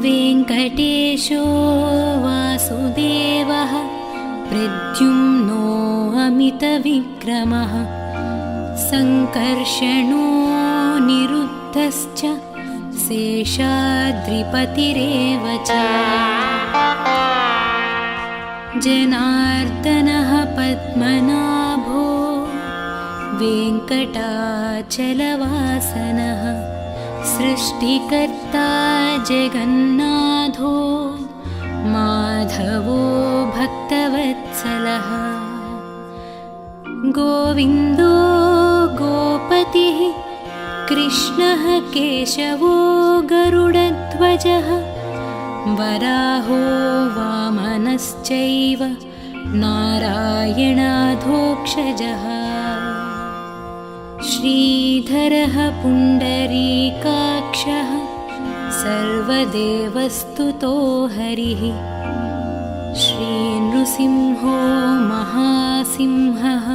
वेङ्कटेशो वासुदेवः प्रद्युम्नो अमितविक्रमः सङ्कर्षणो निरुद्धश्च शेषाद्रिपतिरेव च जनार्दनः पद्मनाभो वेङ्कटाचलवासनः सृष्टिकर्ता जगन्नाथो माधवो भक्तवत्सलः गोविन्दो गोपतिः कृष्णः केशवो गरुडध्वजः वराहो वामनश्चैव नारायणाधोक्षजः श्रीधरः पुण्डरीकाक्षः सर्वदेवस्तुतो हरिः श्रीनृसिंहो महासिंहः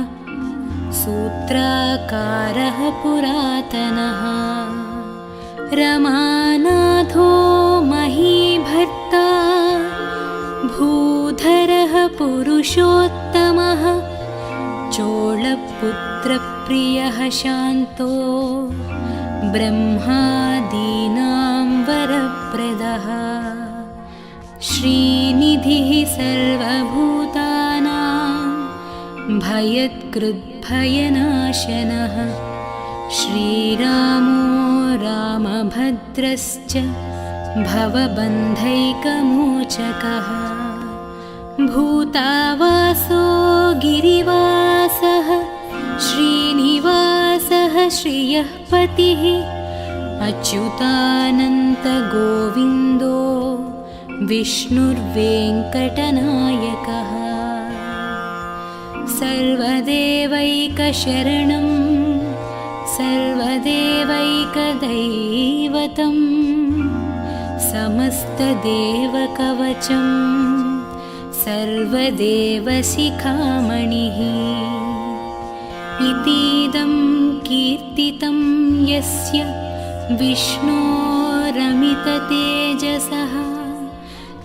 सूत्राकारः पुरातनः रमानाथो महीभर्ता भूधरः पुरुषोत्तमः चोळपुत्रप्रियः शान्तो ब्रह्मादीनां वरप्रदः श्रीनिधिः सर्वभूतानां भयत्कृद्भयनाशनः श्रीरामो रामभद्रश्च भवबन्धैकमोचकः भूतावासो गिरिवासः श्रीनिवासः श्रियः पतिः अच्युतानन्तगोविन्दो विष्णुर्वेङ्कटनायकः सर्वदेवैकशरणं सर्वदेवैकदैवतं समस्तदेवकवचं सर्वदेवशिखामणिः इतीदं कीर्तितं यस्य विष्णोरमिततेजसः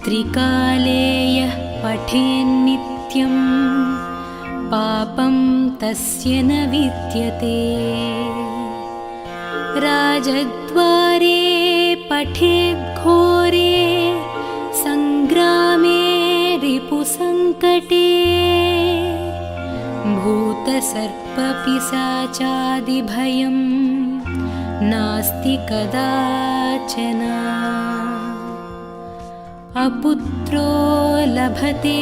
त्रिकाले यः पठेन्नित्यं पापं तस्य न विद्यते राजद्वारे पठेद्घोरे सङ्ग्रामे रिपुसङ्कटे भूतसर्पपिशाचादिभयं नास्ति कदाचन अपुत्रो लभते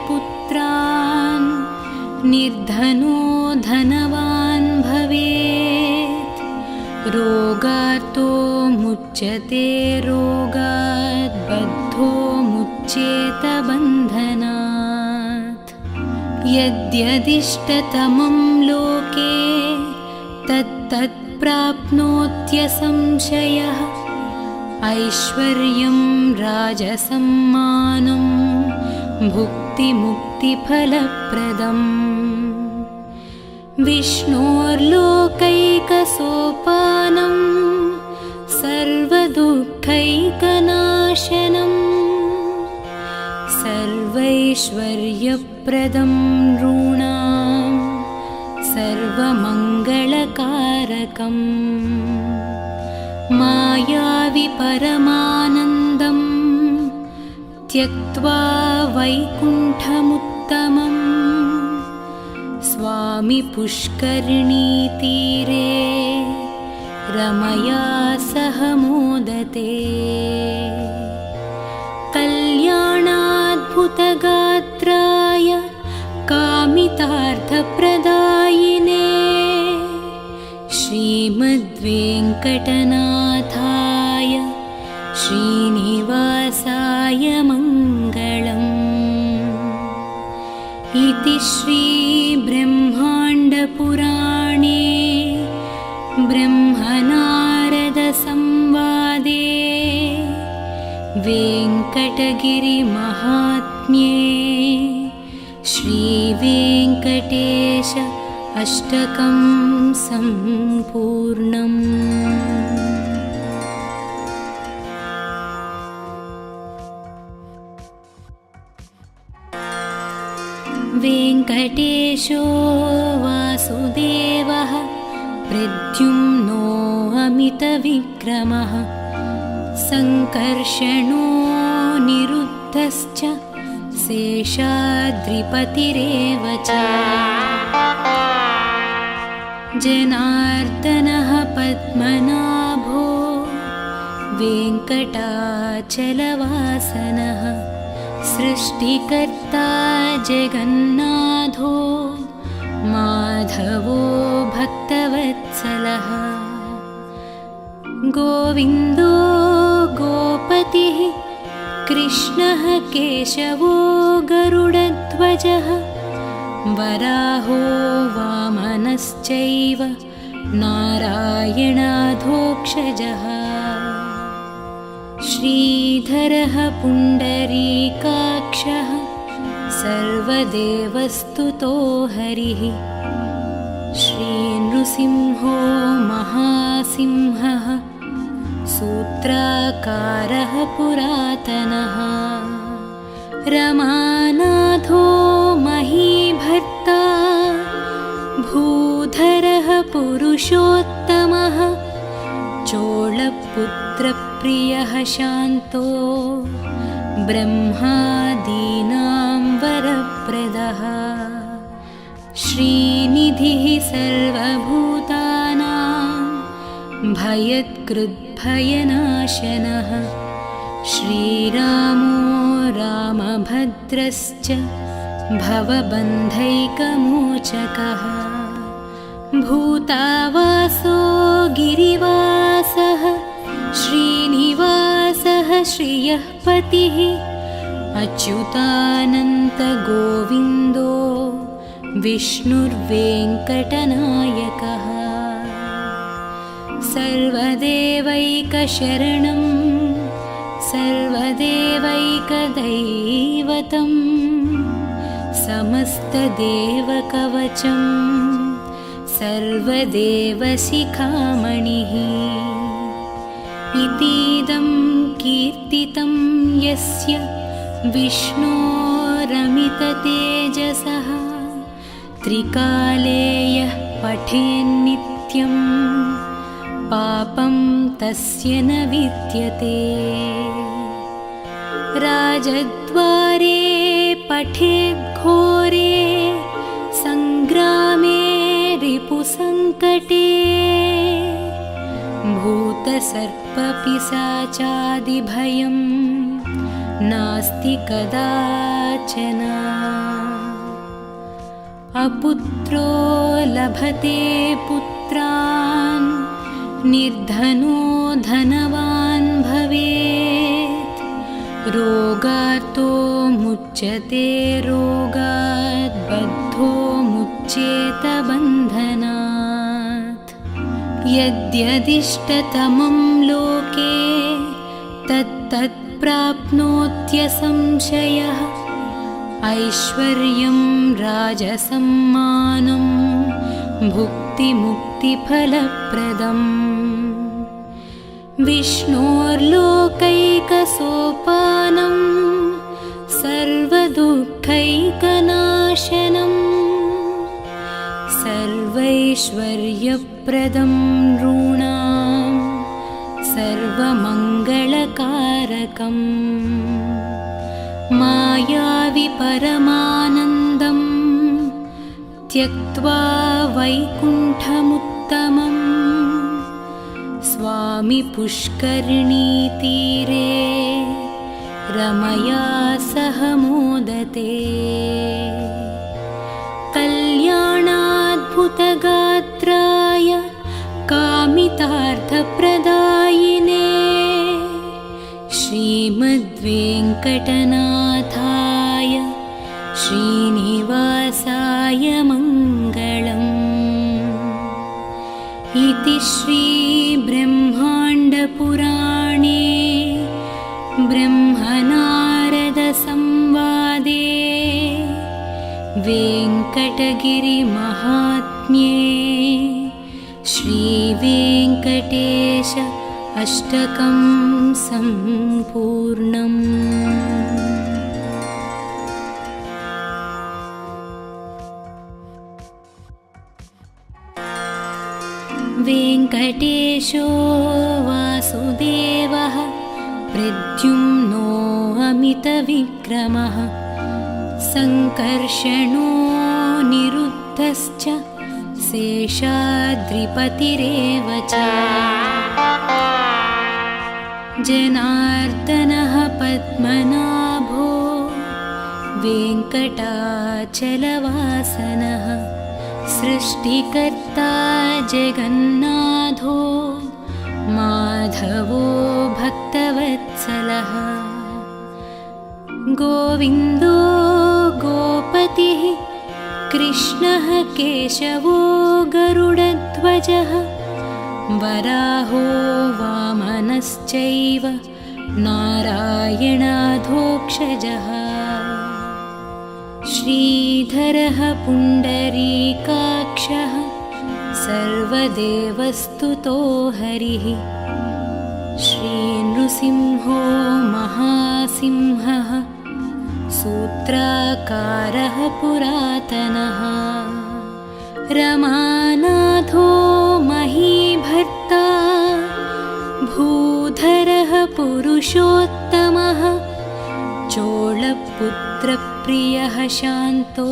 पुत्रान् निर्धनो धनवान् भवेत् रोगार्तो मुच्यते रोगात् बद्धो मुच्येत बन्धनात् यद्यदिष्टतमं लोके तत्तत् प्राप्नोत्यसंशयः ऐश्वर्यं राजसम्मानं भुक्तिमुक्तिफलप्रदम् विष्णोर्लोकैकसोपानं सर्वदुःखैकनाशनं सर्वैश्वर्यप्रदं नॄणां सर्वमङ्गलकारकम् मायावि परमानन्दं त्यक्त्वा वैकुण्ठमुत्तमं स्वामि पुष्करिणीतीरे रमया सह मोदते कल्याणाद्भुतगात्राय कामितार्थप्रदायिने श्रीमद्वेङ्कटनाथाय श्रीनिवासाय मङ्गलम् इति श्रीब्रह्माण्डपुराणे ब्रह्मनारदसंवादे वेङ्कटगिरिमहात्म्ये श्रीवेङ्कटेश अष्टकं सम्पूर्णम्। वेङ्कटेशो वासुदेवः प्रद्युम्नो अमितविक्रमः सङ्कर्षणो निरुद्धश्च शेषाद्रिपतिरेव च जनार्दनः पद्मनाभो वेङ्कटाचलवासनः सृष्टिकर्ता जगन्नाथो माधवो भक्तवत्सलः गोविन्दो गोपतिः कृष्णः केशवो गरुडध्वजः वराहो वामनश्चैव नारायणाधोक्षजः श्रीधरः पुण्डरीकाक्षः सर्वदेवस्तुतो हरिः श्रीनृसिंहो महासिंहः सूत्राकारः पुरातनः रमानाथो महीभर्ता भूधरः पुरुषोत्तमः चोळपुत्रप्रियः शान्तो ब्रह्मादीनां वरप्रदः श्रीनिधिः सर्वभूतानां भयत्कृद्भयनाशनः श्रीरामो रामभद्रश्च भवबन्धैकमोचकः भूतावासो गिरिवासः श्रीनिवासः श्रियः पतिः अच्युतानन्तगोविन्दो विष्णुर्वेङ्कटनायकः सर्वदेवैकशरणं सर्वदेवैकदैवतं समस्तदेवकवचं सर्वदेवशिखामणिः इतीदं कीर्तितं यस्य विष्णोरमिततेजसः त्रिकाले यः पठेन्नित्यं पापं तस्य न विद्यते राजद्वारे पठेद्घोरे सङ्ग्रामे रिपुसङ्कटे भूतसर्पपिशाचादिभयं नास्ति कदाचन अपुत्रो लभते पुत्रान् निर्धनो धनवान् भवेत् रोगार्तो मुच्यते रोगात् बद्धो मुच्येत बन्धनात् यद्यदिष्टतमं लोके तत्तत् प्राप्नोत्यसंशयः ऐश्वर्यं राजसम्मानं भुक्तिमुक्तिफलप्रदम् विष्णोर्लोकैकसोपानं सर्वदुःखैकनाशनं सर्वैश्वर्यप्रदं नॄणां सर्वमङ्गलकारकम् मायावि परमानन्दं त्यक्त्वा वैकुण्ठमुत्तमं स्वामि पुष्करिणीतीरे रमया सह मोदते कल्याणाद्भुतगात्राय कामितार्थप्रदायिने श्रीमद्वेङ्कटनाथाय श्रीनिवासाय मङ्गलम् इति श्रीब्रह्माण्डपुराणे ब्रह्मनारदसंवादे वेङ्कटगिरिमहात्म्ये श्रीवेङ्कटेश अष्टकं सम्पूर्णम्। वेङ्कटेशो वासुदेवः प्रद्युम्नो अमितविक्रमः सङ्कर्षणो निरुद्धश्च शेषाद्रिपतिरेव च जनार्दनः पद्मनाभो वेङ्कटाचलवासनः सृष्टिकर्ता जगन्नाथो माधवो भक्तवत्सलः गोविन्दो गोपतिः कृष्णः केशवो गरुडध्वजः वराहो वामनश्चैव नारायणाधोक्षजः श्रीधरः पुण्डरीकाक्षः सर्वदेवस्तुतो हरिः श्रीनृसिंहो महासिंहः सूत्राकारः पुरातनः रमानाथो महीभर्ता भूधरः पुरुषोत्तमः चोळपुत्रप्रियः शान्तो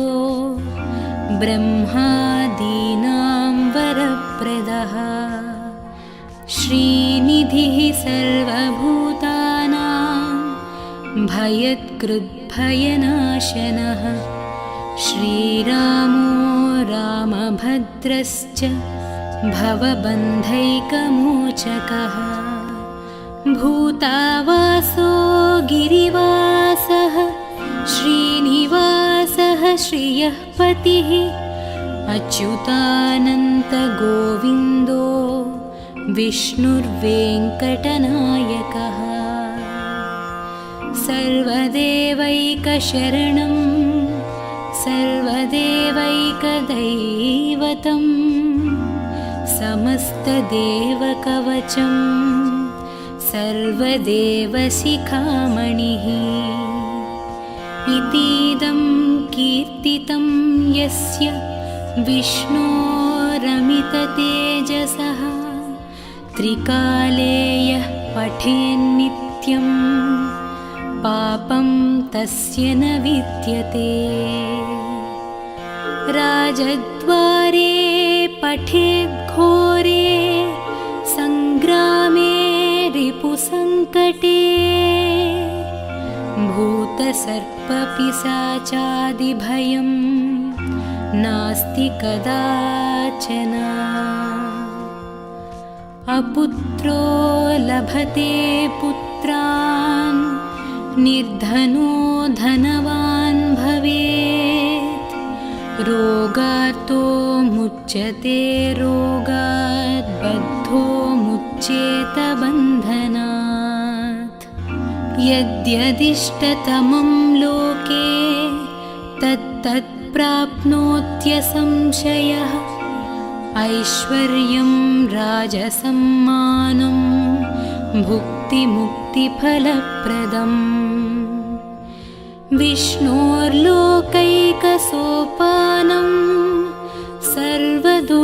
ब्रह्मादीनां वरप्रदः श्रीनिधिः सर्वभूतानां भयत्कृद्भयनाशनः श्रीरामो रामभद्रश्च भवबन्धैकमोचकः भूतावासो गिरिवासः श्रीनिवासः श्रियः पतिः अच्युतानन्तगोविन्दो विष्णुर्वेङ्कटनायकः सर्वदेवैकशरणं सर्वदेवैकदैवतं समस्तदेवकवचं सर्वदेवशिखामणिः इतीदं कीर्तितं यस्य विष्णोरमिततेजसः त्रिकाले यः पठेन्नित्यं पापं तस्य न विद्यते राजद्वारे पठेद्घोरे सङ्ग्रामे रिपुसङ्कटे भूतसर्पपिशाचादिभयं नास्ति कदाचन अपुत्रो लभते पुत्रान् निर्धनो धनवान् भवेत् रोगार्तो मुच्यते रोगात् बद्धो मुच्येत बन्धनात् यद्यदिष्टतमं लोके तत्तत् प्राप्नोत्यसंशयः ऐश्वर्यं राजसम्मानं भुक्तिमुक्तिफलप्रदम् विष्णोर्लोकैकसोपानं सर्वदुःखैकनाशनं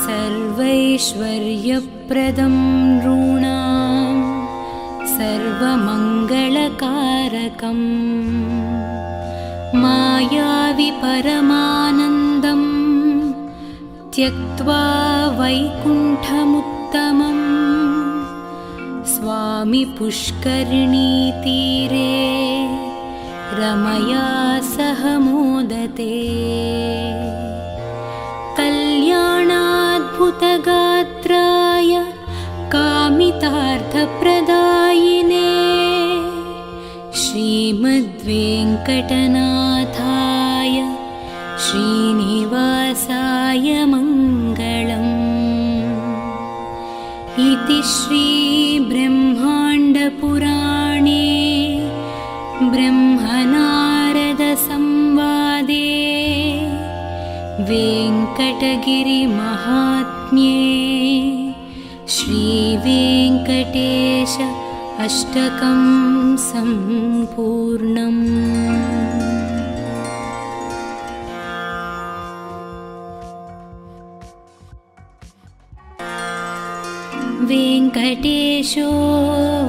सर्वैश्वर्यप्रदं नॄणां सर्वमङ्गलकारकम् मायावि परमानन्दं त्यक्त्वा वैकुण्ठमुत्तमं स्वामि पुष्करिणीतीरे रमया सह मोदते कल्याणाद्भुतगात्राय कामितार्थप्रदायिने श्रीमद्वेङ्कटनाथाय श्रीनिवासाय मङ्गलम् इति श्रीब्रह्माण्डपुराणे ब्रह्मनारदसंवादे वेङ्कटगिरिमहात्म्ये श्रीवेङ्कटेश अष्टकं सम्पूर्णम्। वेङ्कटेशो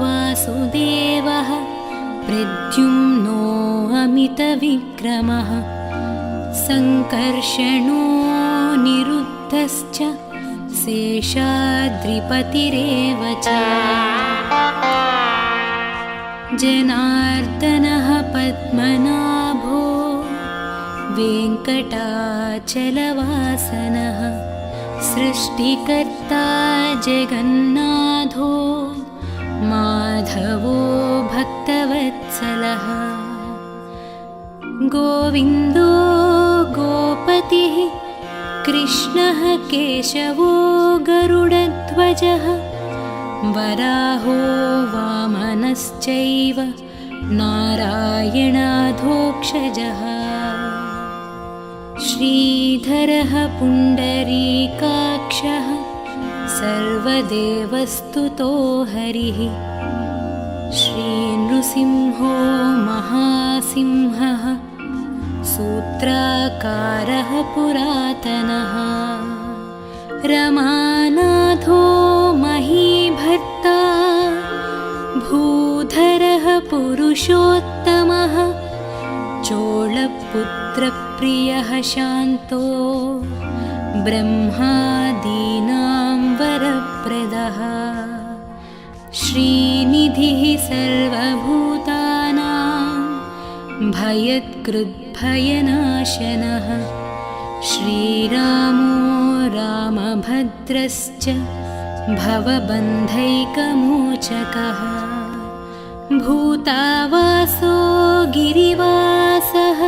वासुदेवः प्रद्युम्नो अमितविक्रमः सङ्कर्षणो निरुद्धश्च शेषाद्रिपतिरेव च जनार्दनः पद्मनाभो वेङ्कटाचलवासनः सृष्टिकर्ता जगन्नाथो माधवो भक्तवत्सलः गोविन्दो गोपतिः कृष्णः केशवो गरुडध्वजः वराहो वामनश्चैव नारायणाधोक्षजः श्रीधरः पुण्डरीकाक्षः सर्वदेवस्तुतो हरिः श्रीनृसिंहो महासिंहः सूत्राकारः पुरातनः रमानाथो महीभर्ता भूधरः पुरुषोत्तमः चोळपुत्रप्रियः शान्तो ब्रह्मादीनां वरप्रदः श्रीनिधिः सर्वभूतानां भयत्कृद्भयनाशनः श्रीरामो रामभद्रश्च भवबन्धैकमोचकः भूतावासो गिरिवासः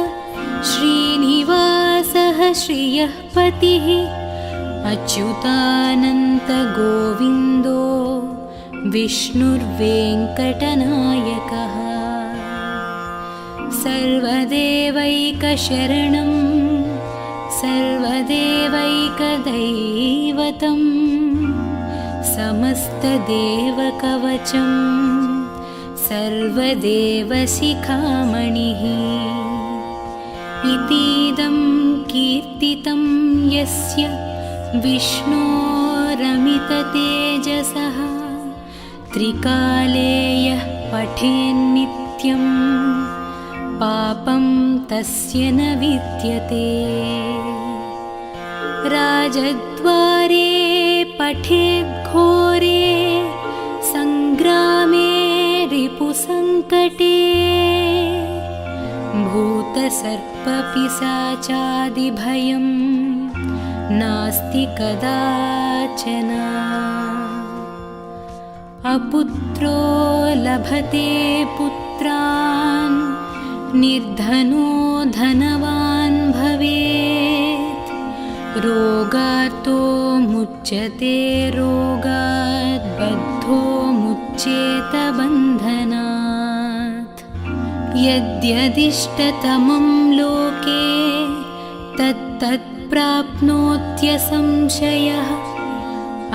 श्रीनिवासः श्रियः पतिः अच्युतानन्तगोविन्दो विष्णुर्वेङ्कटनायकः सर्वदेवैकशरणं सर्वदेवैकदैवतं समस्तदेवकवचं सर्वदेवशिखामणिः इतीदं कीर्तितं यस्य विष्णोरमिततेजसः त्रिकाले यः पठेन्नित्यं पापं तस्य न विद्यते राजद्वारे पठेद्घोरे सङ्ग्रामे रिपुसङ्कटे भूतसर्पपिशाचादिभयं नास्ति कदाचन अपुत्रो लभते पुत्रान् निर्धनो धनवान् भवेत् रोगार्तो मुच्यते रोगात् बद्धो मुच्येत बन्धनात् यद्यदिष्टतमं लोके तत्तत् प्राप्नोत्यसंशयः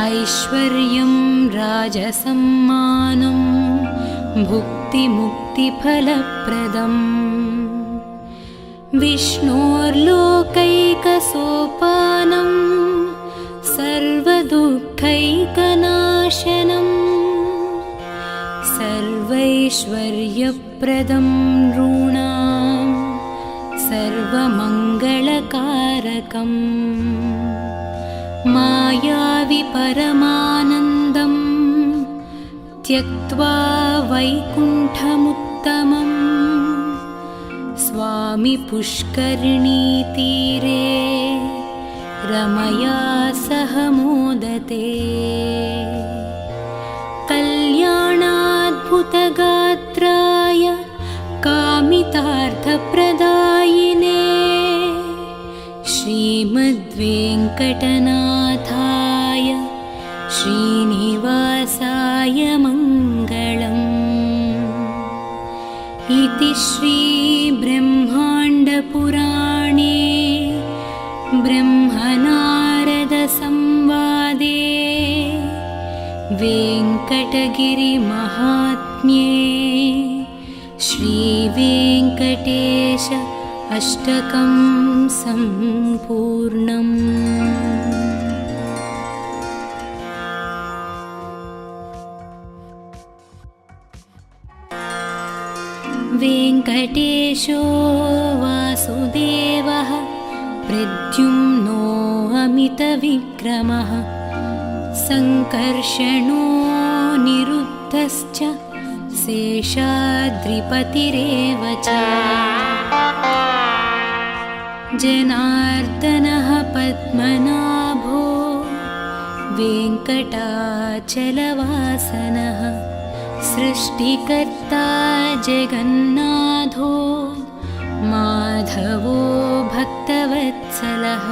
ऐश्वर्यं राजसम्मानं भुक्तिमुक्तिफलप्रदम् विष्णोर्लोकैकसोपानं सर्वदुःखैकनाशनं सर्वैश्वर्यप्रदं नॄणां सर्वमङ्गलकारकम् मायावि परमानन्दं त्यक्त्वा वैकुण्ठमुत्तमम् स्वामि पुष्करिणीतीरे रमया सह मोदते कल्याणाद्भुतगात्राय कामितार्थप्रदायिने श्रीमद्वेङ्कटनाथाय श्रीनिवासाय मङ्गलम् इति श्रीब्रह्माण्डपुराणे ब्रह्मनारदसंवादे वेङ्कटगिरिमहात्म्ये श्रीवेङ्कटेश अष्टकं सम्पूर्णम्। वेङ्कटेशो वासुदेवः प्रद्युम्नो अमितविक्रमः सङ्कर्षणो निरुद्धश्च शेषाद्रिपतिरेव च जनार्दनः पद्मनाभो वेङ्कटाचलवासनः सृष्टिकर्ता जगन्नाथो माधवो भक्तवत्सलः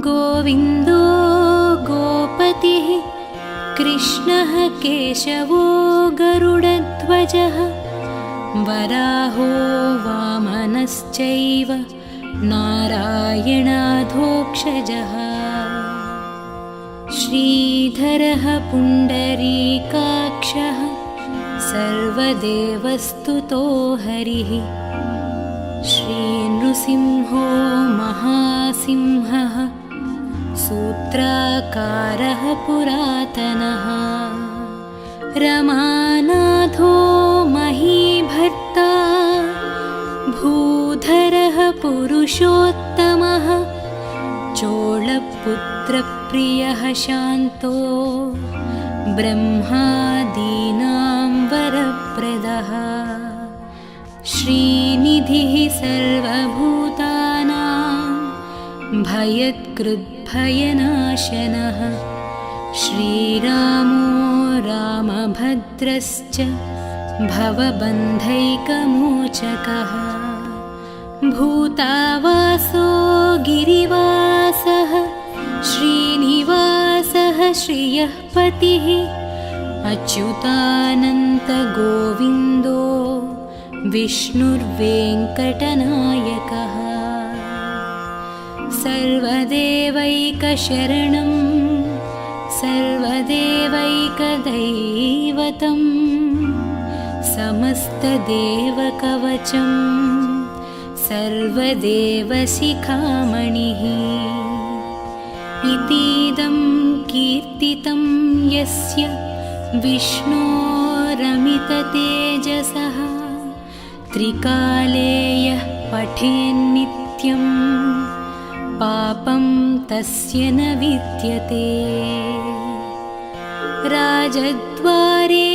गोविन्दो गोपतिः कृष्णः केशवो गरुडध्वजः वराहो वामनश्चैव नारायणाधोक्षजः श्रीधरः पुण्डरीकाक्षः सर्वदेवस्तुतो हरिः श्रीनृसिंहो महासिंहः सूत्राकारः पुरातनः रमानाथो महीभर्ता भूधरः पुरुषोत्तमः चोळपुत्रप्रियः शान्तो ब्रह्मादीनां वरप्रदः श्रीनिधिः सर्वभूतानां भयत्कृद्भयनाशनः श्रीरामो रामभद्रश्च भवबन्धैकमोचकः भूतावासो गिरिवासः श्रीनिवासः श्रियः पतिः अच्युतानन्तगोविन्दो विष्णुर्वेङ्कटनायकः सर्वदेवैकशरणं सर्वदेवैकदैवतं समस्तदेवकवचं सर्वदेवशिखामणिः इतीदं कीर्तितं यस्य विष्णोरमिततेजसः त्रिकाले यः पठेन्नित्यं पापं तस्य न विद्यते राजद्वारे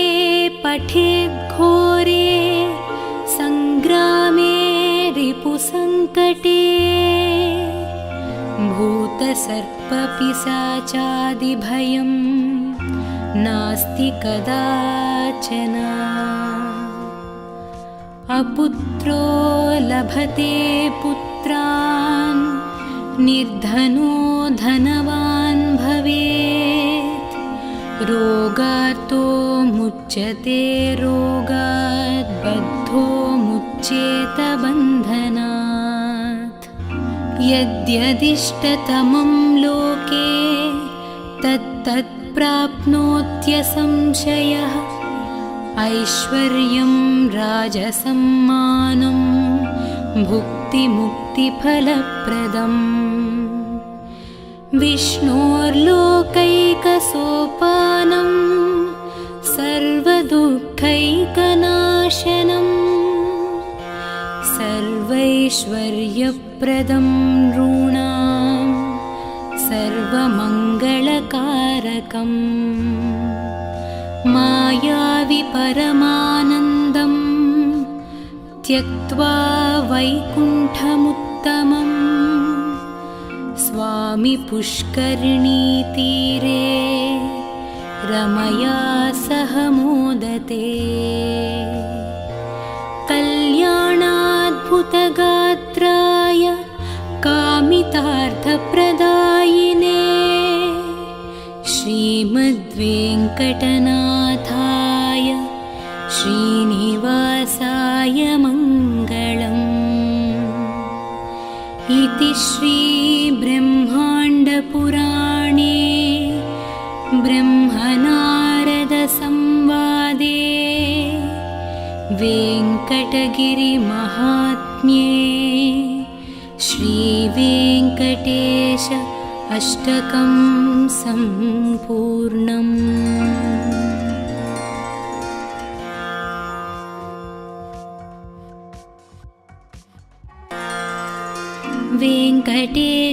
पठेद्घोरे सङ्ग्रामे रिपुसङ्कटे भूतसर्पपिशाचादिभयं नास्ति कदाचन अपुत्रो लभते पुत्रान् निर्धनो धनवान् भवेत् रोगार्तो मुच्यते रोगात् बद्धो मुच्येत बन्धनात् यद्यदिष्टतमं लोके तत्तत् प्राप्नोत्यसंशयः ऐश्वर्यं राजसम्मानं भुक्तिमुक्तिफलप्रदम् विष्णोर्लोकैकसोपानं सर्वदुःखैकनाशनं सर्वैश्वर्यप्रदं नॄणां सर्वमङ्गलकारकम् मायावि परमानन्दं त्यक्त्वा वैकुण्ठमुत्तमं स्वामि पुष्करिणीतीरे रमया सह मोदते कल्याणाद्भुतगात्राय कामितार्थप्रदायिने श्रीमद्वेङ्कटनाथाय श्रीनिवासाय मङ्गलम् इति श्रीब्रह्माण्डपुराणे ब्रह्मनारदसंवादे वेङ्कटगिरिमहात्म्ये श्रीवेङ्कटेश अष्टकं सम्पूर्णम्।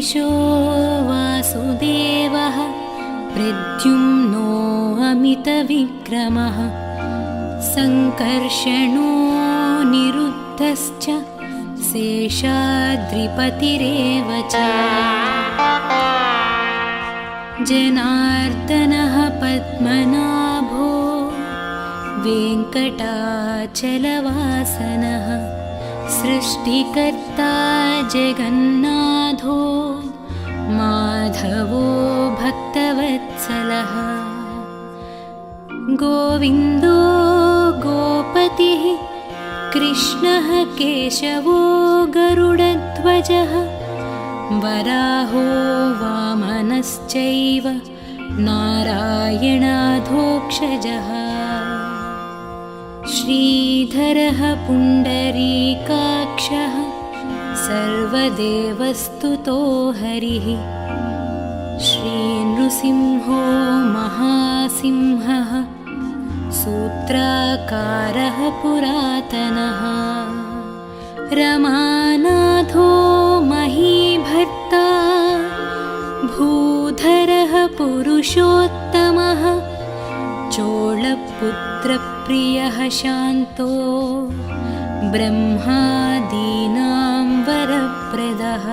गिरीशो वासुदेवः प्रद्युम्नो अमितविक्रमः सङ्कर्षणो निरुद्धश्च शेषाद्रिपतिरेव च जनार्दनः पद्मनाभो वेङ्कटाचलवासनः सृष्टिकर्ता जगन्नाथो माधवो भक्तवत्सलः गोविन्दो गोपतिः कृष्णः केशवो गरुडध्वजः वराहो वामनश्चैव नारायणाधोक्षजः श्रीधरः पुण्डरीकाक्षः सर्वदेवस्तुतो हरिः श्रीनृसिंहो महासिंहः सूत्राकारः पुरातनः रमानाथो महीभर्ता भूधरः पुरुषोत्तमः चोळपुत्रप्रियः शान्तो ब्रह्मादीनां वरप्रदः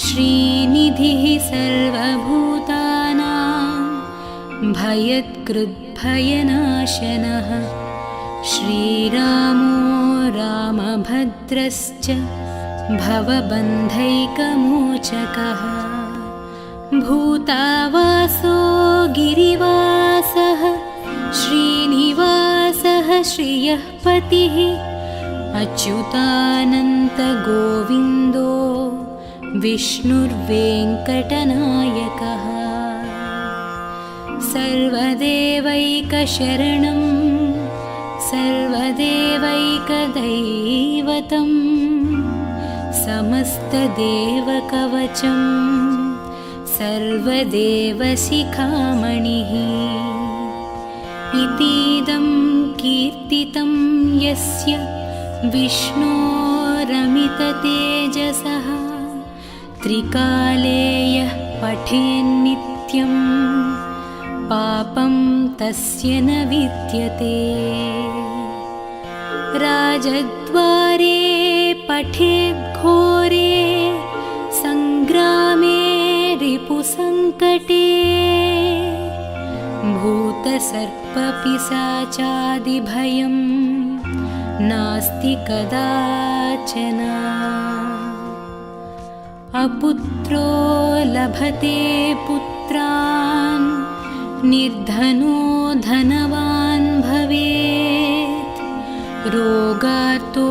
श्रीनिधिः सर्वभूतानां भयत्कृद्भयनाशनः श्रीरामो रामभद्रश्च भवबन्धैकमोचकः भूतावासो गिरिवासः श्रीनिवासः श्रियः पतिः अच्युतानन्तगोविन्दो विष्णुर्वेङ्कटनायकः सर्वदेवैकशरणं सर्वदेवैकदैवतं समस्तदेवकवचं सर्वदेवशिखामणिः इतीदं कीर्तितं यस्य विष्णोरमिततेजसः त्रिकाले यः पठेन्नित्यं पापं तस्य न विद्यते राजद्वारे पठेद्घोरे सङ्ग्रामे रिपुसङ्कटे भूतसर्पपिशाचादिभयं नास्ति कदाचन अपुत्रो लभते पुत्रान् निर्धनो धनवान् भवेत् रोगार्तो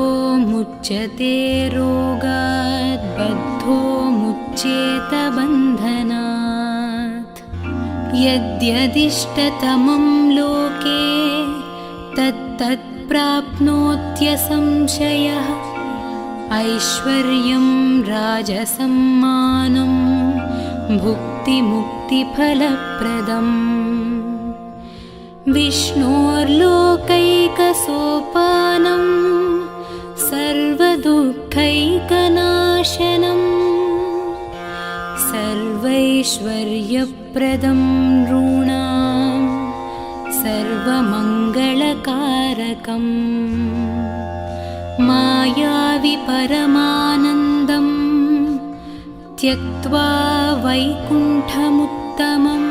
मुच्यते रोगात् बद्धो मुच्येत बन्धनात् यद्यदिष्टतमं लोके तत्तत् प्राप्नोत्यसंशयः ऐश्वर्यं राजसम्मानं भुक्तिमुक्तिफलप्रदम् विष्णोर्लोकैकसोपानं सर्वदुःखैकनाशनं सर्वैश्वर्यप्रदं नॄणां सर्वमङ्गलकारकम् मायावि परमानन्दं त्यक्त्वा वैकुण्ठमुत्तमम्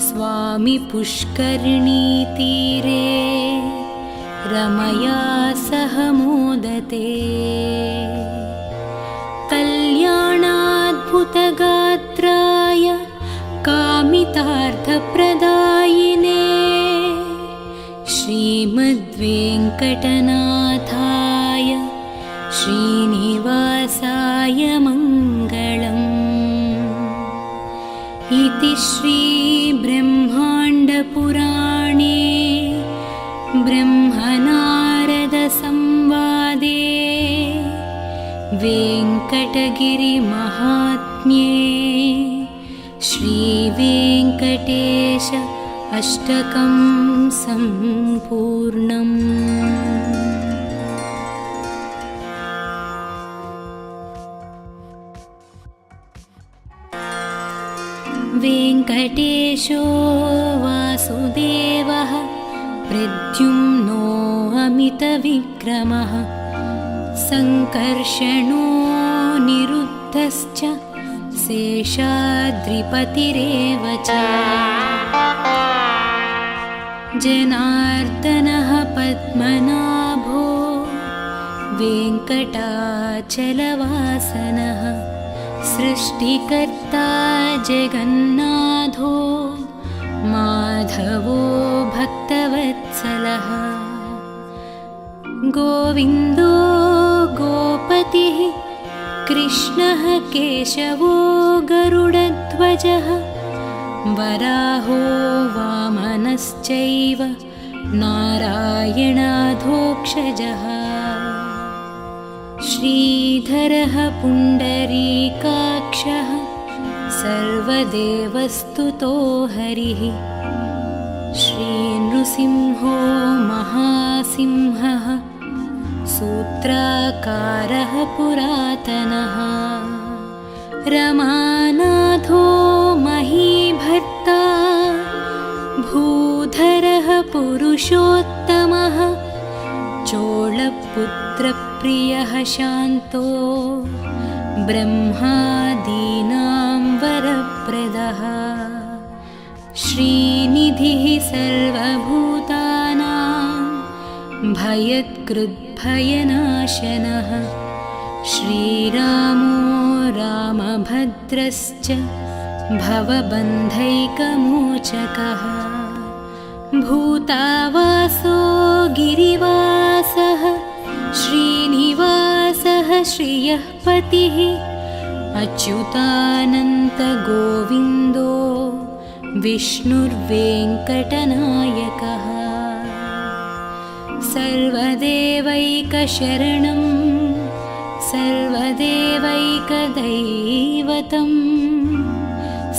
स्वामी पुष्करिणीतीरे रमया सह मोदते कल्याणाद्भुतगात्राय कामितार्थप्रदायिने श्रीमद्वेङ्कटनाथाय श्रीनिवासाय मङ्गलम् इति श्रीब्रह्माण्डपुराणे ब्रह्मनारदसंवादे वेङ्कटगिरिमहात्म्ये श्रीवेङ्कटेश अष्टकं सम्पूर्णम्। वेङ्कटेशो वासुदेवः प्रद्युम्नो अमितविक्रमः सङ्कर्षणो निरुद्धश्च शेषाद्रिपतिरेव च जनार्दनः पद्मनाभो वेङ्कटाचलवासनः सृष्टिकर्ता जगन्नाथो माधवो भक्तवत्सलः गोविन्दो गोपतिः कृष्णः केशवो गरुडध्वजः वराहो वामनश्चैव नारायणाधोक्षजः श्रीधरः पुण्डरीकाक्षः सर्वदेवस्तुतो हरिः श्रीनृसिंहो महासिंहः सूत्राकारः पुरातनः रमानाथो महीभर्ता भूधरः पुरुषोत्तमः चोळपुत्रप्रियः शान्तो ब्रह्मादीनां वरप्रदः श्रीनिधिः सर्वभूतानां भयत्कृद्भयनाशनः श्रीरामो रामभद्रश्च भवबन्धैकमोचकः भूतावासो गिरिवासः श्रीनिवासः श्रियः पतिः अच्युतानन्तगोविन्दो विष्णुर्वेङ्कटनायकः सर्वदेवैकशरणं सर्वदेवैकदैवतं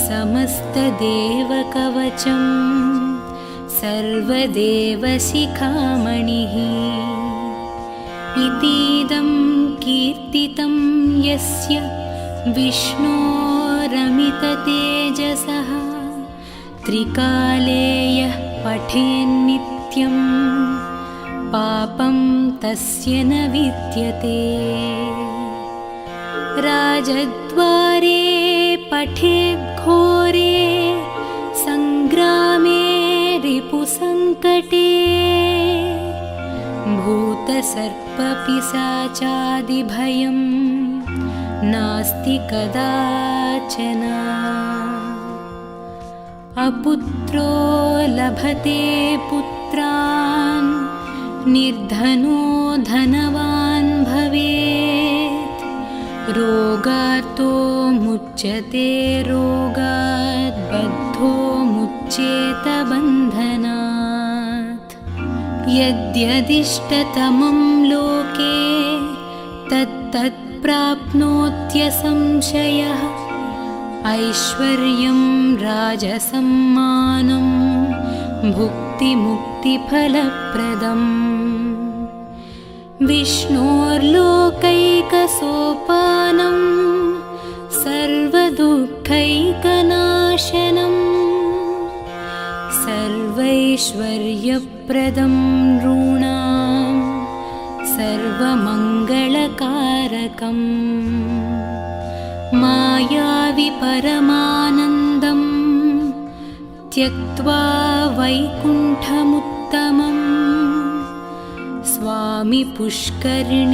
समस्तदेवकवचं सर्वदेवशिखामणिः इतीदं कीर्तितं यस्य विष्णोरमिततेजसः त्रिकाले यः पठेन्नित्यं पापं तस्य न विद्यते राजद्वारे पठेद्घोरे सङ्ग्रामे रिपुसङ्कटे भूतसर्पपिशाचादिभयं नास्ति कदाचन अपुत्रो लभते पुत्रान् निर्धनो धनवान् भवेत् रोगार्तो मुच्यते रोगात् बद्धो मुच्येत बन्धनात् यद्यदिष्टतमं लोके तत्तत् प्राप्नोत्यसंशयः ऐश्वर्यं राजसम्मानं भुक्तिमुक्तिफलप्रदम् विष्णोर्लोकैकसोपानं सर्वदुःखैकनाशनं सर्वैश्वर्यप्रदं नॄणां सर्वमङ्गलकारकम् मायावि परमानन्दं त्यक्त्वा वैकुण्ठमुत्तमं स्वामि पुष्करिणीतीरे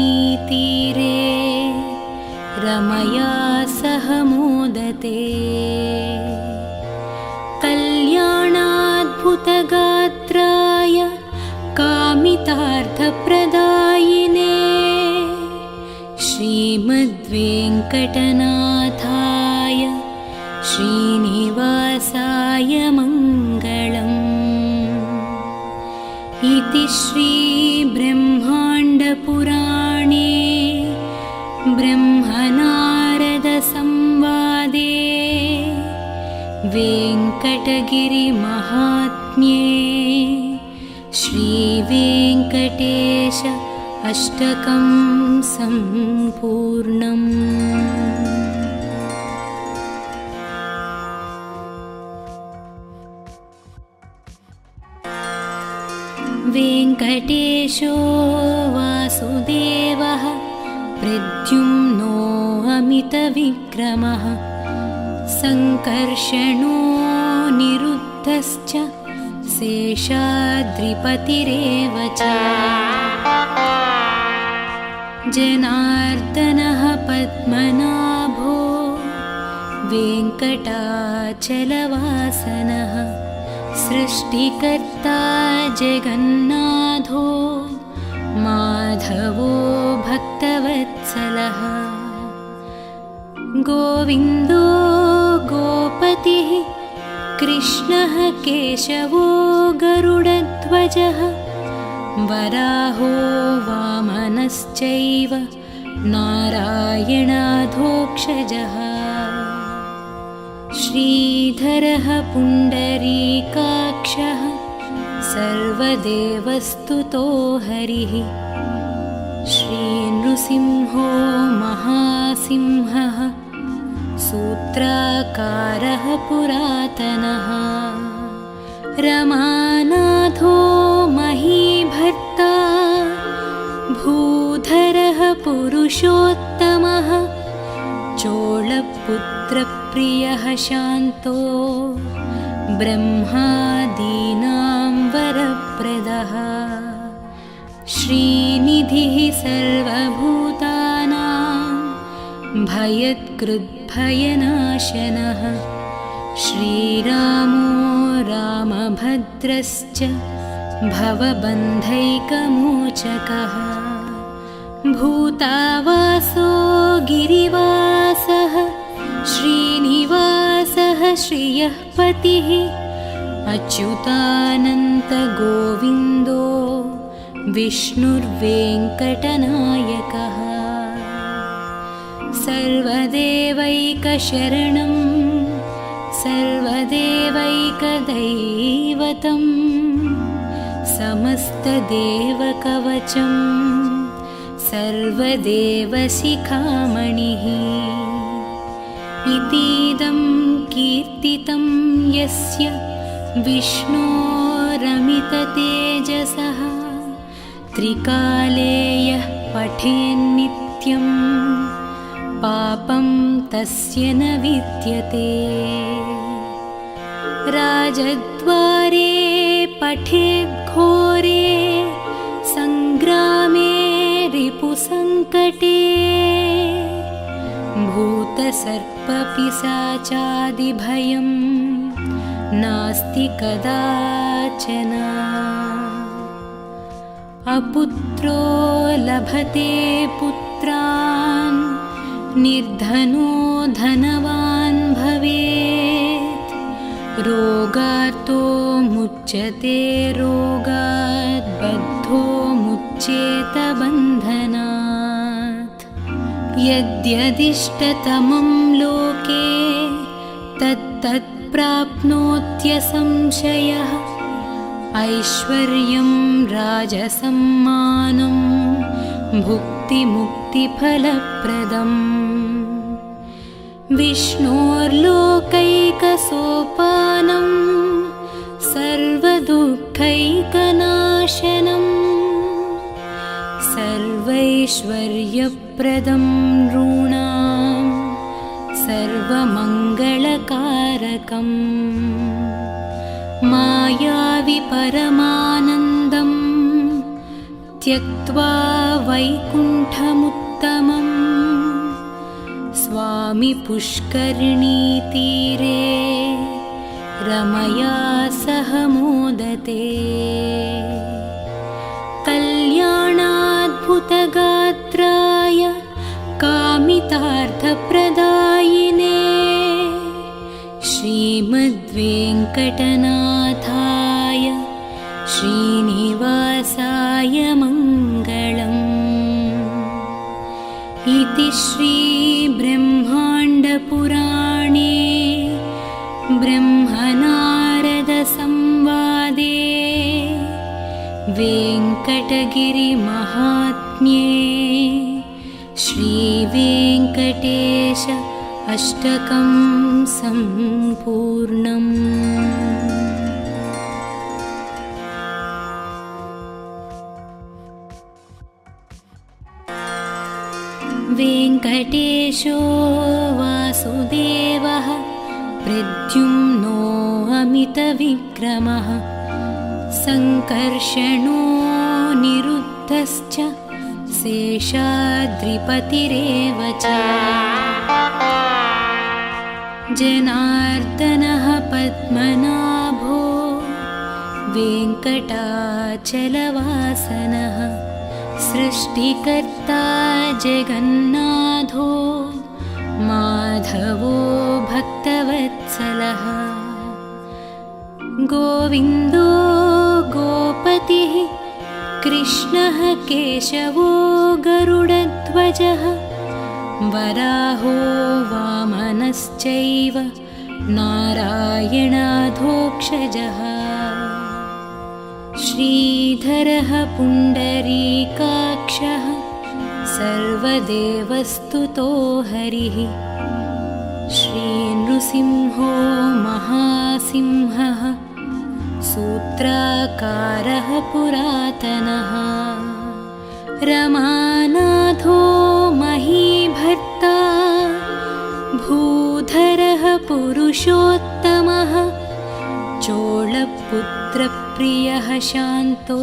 रमया सह मोदते कल्याणाद्भुतगात्राय कामितार्थप्रदायिने श्रीमद्वेङ्कटनाथाय श्रीनिवासाय मङ्गलम् इति श्रीब्रह्माण्डपुराणे ब्रह्मनारदसंवादे वेङ्कटगिरिमहात्म्ये श्रीवेङ्कटेश अष्टकं सम्पूर्णम्। वेङ्कटेशो वासुदेवः प्रद्युम्नो अमितविक्रमः सङ्कर्षणो निरुद्धश्च शेषाद्रिपतिरेव च जनार्दनः पद्मनाभो वेङ्कटाचलवासनः सृष्टिकर्ता जगन्नाथो माधवो भक्तवत्सलः गोविन्दो गोपतिः कृष्णः केशवो गरुडध्वजः वराहो वामनश्चैव नारायणाधोक्षजः श्रीधरः पुण्डरीकाक्षः सर्वदेवस्तुतो हरिः श्रीनृसिंहो महासिंहः सूत्राकारः पुरातनः रमानाथो महीभर्ता भूधरः पुरुषोत्तमः चोळपुत्रप्रियः शान्तो ब्रह्मादीनां वरप्रदः श्रीनिधिः सर्वभूतानां भयत्कृद्भयनाशनः श्रीरामो रामभद्रश्च भवबन्धैकमोचकः भूतावासो गिरिवासः श्रीनिवासः श्रियः पतिः अच्युतानन्तगोविन्दो विष्णुर्वेङ्कटनायकः सर्वदेवैकशरणं सर्वदेवैकदैवतं समस्तदेवकवचं सर्वदेवशिखामणिः इतीदं कीर्तितं यस्य विष्णोरमिततेजसः त्रिकाले यः पठेन्नित्यं पापं तस्य न विद्यते राजद्वारे पठेद्घोरे सङ्ग्रामे रिपुसङ्कटे भूतसर्पपिशाचादिभयं नास्ति कदाचन अपुत्रो लभते पुत्रान् निर्धनो धनवान् भवेत् रोगार्तो मुच्यते रोगात् बद्धो मुच्येत बन्धनात् यद्यदिष्टतमं लोके तत्तत् प्राप्नोत्यसंशयः ऐश्वर्यं राजसम्मानं भुक्तिमुक्तिफलप्रदम् विष्णोर्लोकैकसोपानं सर्वदुःखैकनाशनं सर्वैश्वर्यप्रदं नॄणां सर्वमङ्गलकारकम् मायावि परमानन्दं त्यक्त्वा वैकुण्ठमुत्तमं स्वामि पुष्करिणीतीरे रमया सह मोदते कल्याणाद्भुतगात्राय कामितार्थप्रदायिने श्रीमद्वेङ्कटनाथाय श्रीनिवासाय मङ्गलम् इति श्रीब्रह्माण्डपुराणे ब्रह्मनारदसंवादे वेङ्कटगिरिमहात्म्ये श्रीवेङ्कटेश अष्टकं सम्पूर्णम्। ईशो वासुदेवः प्रद्युम्नो अमितविक्रमः सङ्कर्षणो निरुद्धश्च शेषाद्रिपतिरेव च जनार्दनः पद्मनाभो वेङ्कटाचलवासनः सृष्टिकर्ता जगन्नाथो माधवो भक्तवत्सलः गोविन्दो गोपतिः कृष्णः केशवो गरुडध्वजः वराहो वामनश्चैव नारायणाधोक्षजः श्रीधरः पुण्डरीकाक्षः सर्वदेवस्तुतो हरिः श्रीनृसिंहो महासिंहः सूत्राकारः पुरातनः रमानाथो महीभर्ता भूधरः पुरुषोत्तमः चोळपुत्रप्रियः शान्तो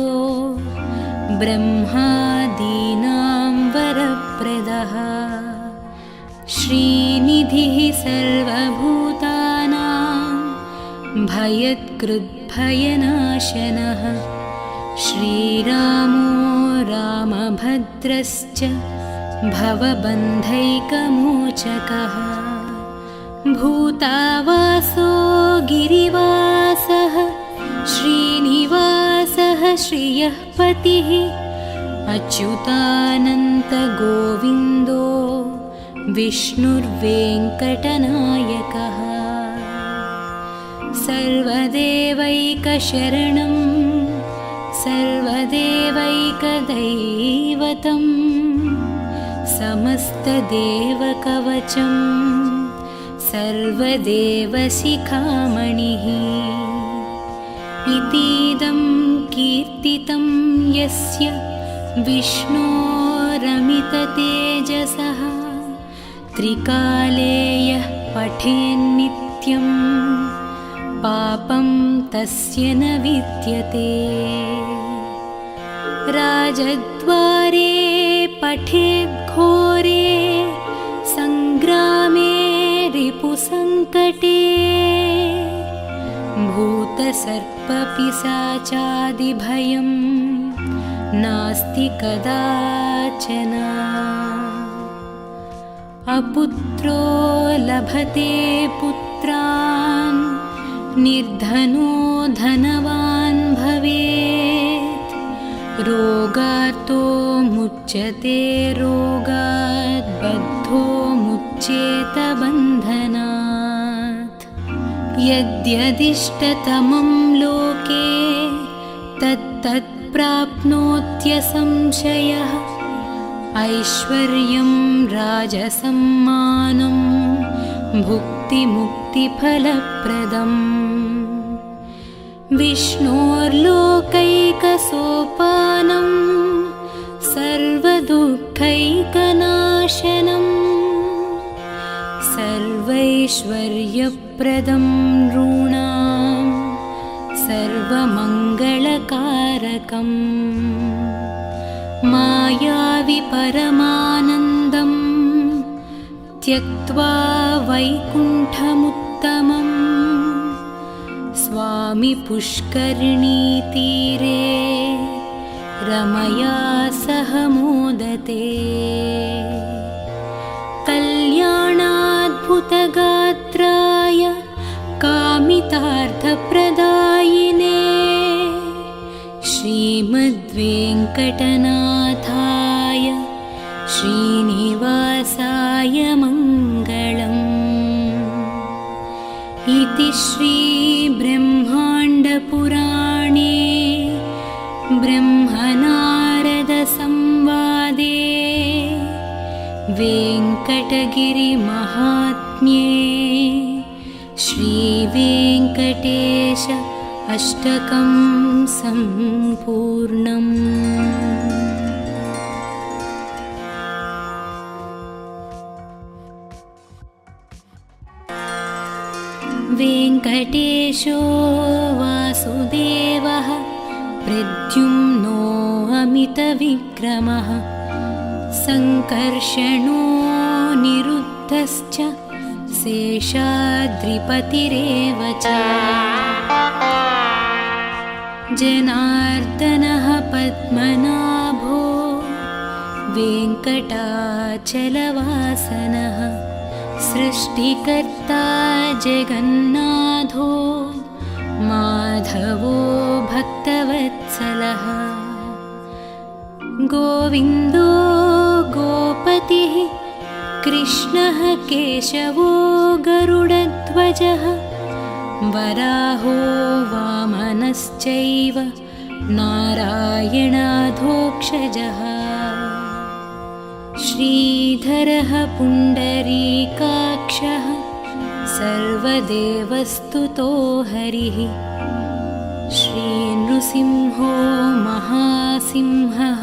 ब्रह्मादीनां वरप्रदः श्रीनिधिः सर्वभूतानां भयत्कृद्भयनाशनः श्रीरामो रामभद्रश्च भवबन्धैकमोचकः भूतावासो गिरिवासः श्रीनिवासः श्रियः पतिः अच्युतानन्तगोविन्दो विष्णुर्वेङ्कटनायकः सर्वदेवैकशरणं सर्वदेवैकदैवतं समस्तदेवकवचं सर्वदेवशिखामणिः इतीदं कीर्तितं यस्य विष्णोरमिततेजसः त्रिकाले यः पठेन्नित्यं पापं तस्य न विद्यते राजद्वारे पठेद्घोरे सङ्ग्रामे रिपुसङ्कटे भूतसर्पपिशाचादिभयं नास्ति कदाचन अपुत्रो लभते पुत्रान् निर्धनो धनवान् भवेत् रोगार्तो मुच्यते रोगात् बद्धो मुच्येत बन्धनात् यद्यदिष्टतमं लोके तत्तत् प्राप्नोत्यसंशयः ऐश्वर्यं राजसम्मानं भुक्तिमुक्तिफलप्रदम् विष्णोर्लोकैकसोपानं सर्वदुःखैकनाशनं सर्वैश्वर्यप्रदं नृणां सर्वमङ्गलकारकम् मायावि परमानन्दं त्यक्त्वा वैकुण्ठमुत्तमम् स्वामी पुष्करिणीतीरे रमया सह मोदते कल्याणाद्भुतगात्राय कामितार्थप्रदायिने श्रीमद्वेङ्कटनाथाय श्रीनिवासाय मङ्गलम् इति श्रीब्रह्माण्डपुराणे ब्रह्मनारदसंवादे वेङ्कटगिरिमहात्म्ये श्रीवेङ्कटेश अष्टकं सम्पूर्णम्। वेङ्कटेशो वासुदेवः प्रद्युम्नो अमितविक्रमः सङ्कर्षणो निरुद्धश्च शेषाद्रिपतिरेव च जनार्दनः पद्मनाभो वेङ्कटाचलवासनः सृष्टिकर्ता जगन्नाथो माधवो भक्तवत्सलः गोविन्दो गोपतिः कृष्णः केशवो गरुडध्वजः वराहो वामनश्चैव नारायणाधोक्षजः श्रीधरः पुण्डरीकाक्षः सर्वदेवस्तुतो हरिः श्रीनृसिंहो महासिंहः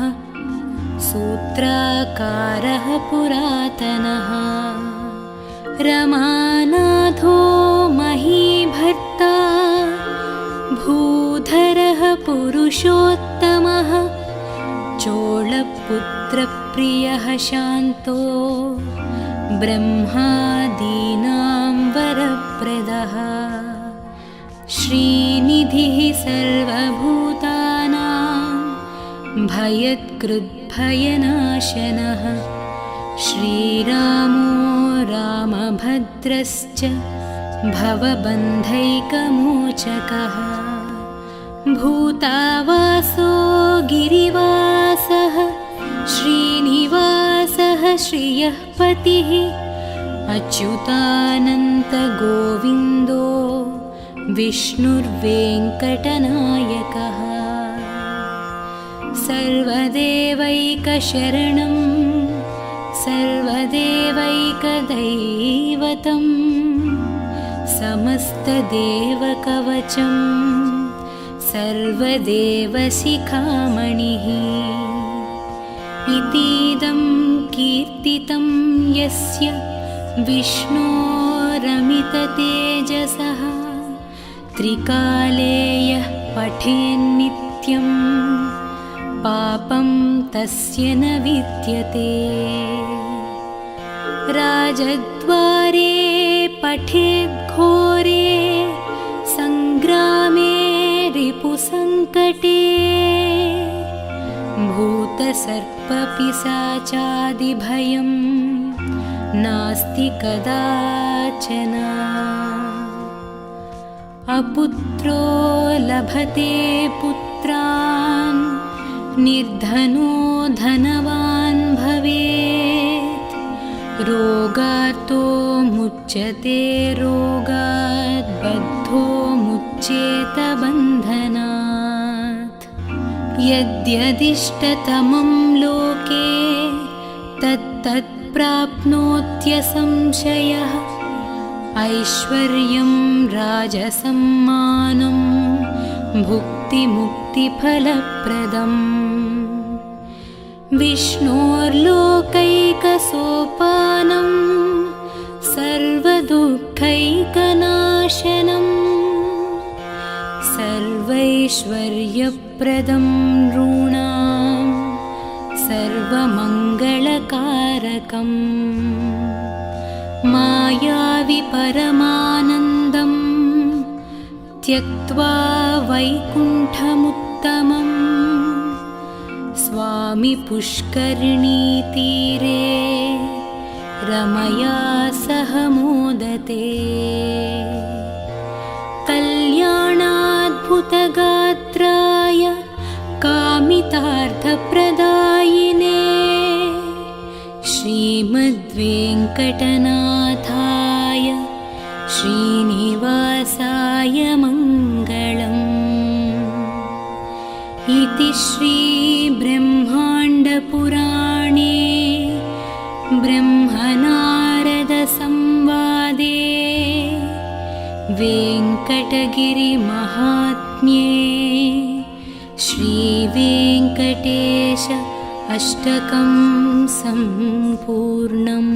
सूत्राकारः पुरातनः रमानाथो महीभर्ता भूधरः पुरुषोत्तमः चोळपुत्रप्रियः शान्तो ब्रह्मादीनां वरप्रदः श्रीनिधिः सर्वभूतानां भयत्कृद्भयनाशनः श्रीरामो रामभद्रश्च भवबन्धैकमोचकः भूतावासो गिरिवासः श्रीनिवासः श्रियः पतिः अच्युतानन्तगोविन्दो विष्णुर्वेङ्कटनायकः सर्वदेवैकशरणं सर्वदेवैकदैवतं समस्तदेवकवचं सर्वदेवशिखामणिः इतीदं कीर्तितं यस्य विष्णोरमिततेजसः त्रिकाले यः पठेन्नित्यं पापं तस्य न विद्यते राजद्वारे पठेद्घोरे सङ्ग्रामे रिपुसङ्कटे भूतसर्पपिशाचादिभयं नास्ति कदाचन अपुत्रो लभते पुत्रान् निर्धनो धनवान् भवेत् रोगार्तो मुच्यते रोगात् बद्धो मुच्येत बन्धनात् यद्यदिष्टतमं लोके तत्तत् प्राप्नोत्यसंशयः ऐश्वर्यं राजसम्मानं भुक्तिमुक्तिफलप्रदम् विष्णोर्लोकैकसोपानं सर्वदुःखैकनाशनं सर्वैश्वर्यप्रदं नॄणां सर्वमङ्गलकारकम् मायावि परमानन्दं त्यक्त्वा वैकुण्ठमुत्तमं स्वामि पुष्करिणीतीरे रमया सह मोदते कल्याणाद्भुतगात्राय कामितार्थप्रदायिने श्रीमद्वेङ्कटनाथाय श्रीनिवासाय मङ्गलम् इति श्रीब्रह्माण्डपुराणे ब्रह्मनारदसंवादे वेङ्कटगिरिमहात्म्ये श्रीवेङ्कटेश अष्टकं सम्पूर्णम्।